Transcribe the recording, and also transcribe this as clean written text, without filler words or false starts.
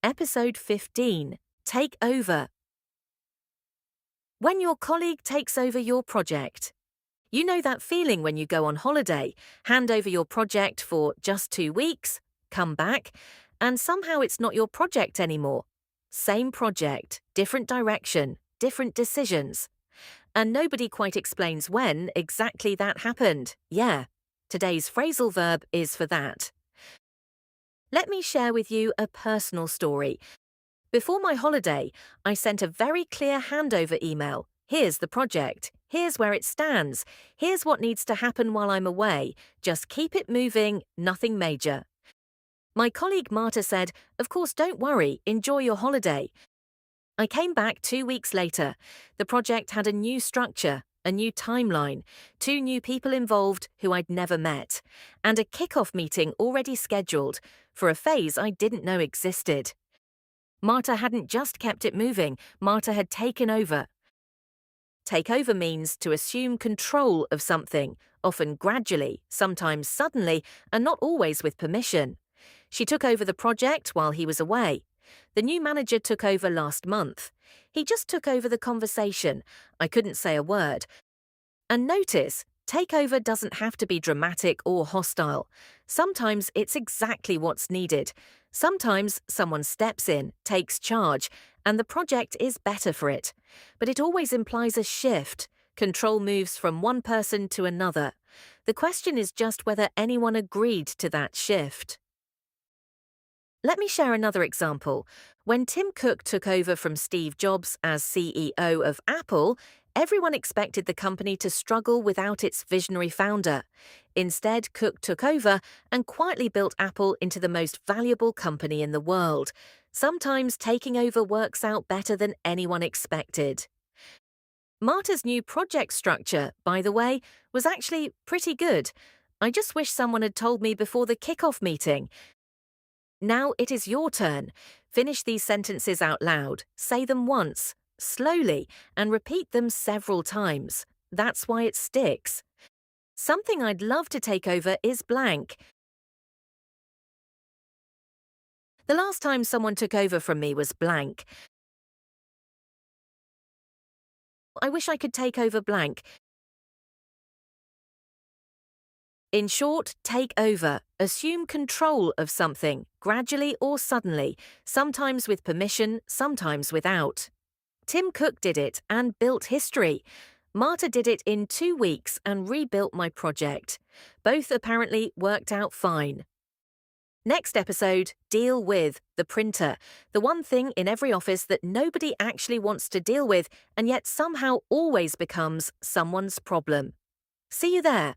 Episode 15, Take Over. When your colleague takes over your project. You know that feeling when you go on holiday, hand over your project for just 2 weeks, come back, and somehow it's not your project anymore. Same project, different direction, different decisions. And nobody quite explains when exactly that happened. Yeah, today's phrasal verb is for that. Let me share with you a personal story. Before my holiday, I sent a very clear handover email. Here's the project. Here's where it stands. Here's what needs to happen while I'm away. Just keep it moving, nothing major. My colleague Marta said, "Of course, don't worry, enjoy your holiday." I came back 2 weeks later. The project had a new structure, a new timeline, 2 new people involved who I'd never met, and a kickoff meeting already scheduled for a phase I didn't know existed. Marta hadn't just kept it moving, Marta had taken over. Take over means to assume control of something, often gradually, sometimes suddenly, and not always with permission. She took over the project while he was away. The new manager took over last month. He just took over the conversation. I couldn't say a word. And notice, takeover doesn't have to be dramatic or hostile. Sometimes it's exactly what's needed. Sometimes someone steps in, takes charge, and the project is better for it. But it always implies a shift. Control moves from one person to another. The question is just whether anyone agreed to that shift. Let me share another example. When Tim Cook took over from Steve Jobs as CEO of Apple, everyone expected the company to struggle without its visionary founder. Instead, Cook took over and quietly built Apple into the most valuable company in the world. Sometimes taking over works out better than anyone expected. Marta's new project structure, by the way, was actually pretty good. I just wish someone had told me before the kickoff meeting. Now it is your turn. Finish these sentences out loud, say them once, slowly, and repeat them several times. That's why it sticks. Something I'd love to take over is blank. The last time someone took over from me was blank. I wish I could take over blank. In short, take over. Assume control of something, gradually or suddenly, sometimes with permission, sometimes without. Tim Cook did it and built history. Marta did it in 2 weeks and rebuilt my project. Both apparently worked out fine. Next episode, deal with the printer, the one thing in every office that nobody actually wants to deal with and yet somehow always becomes someone's problem. See you there.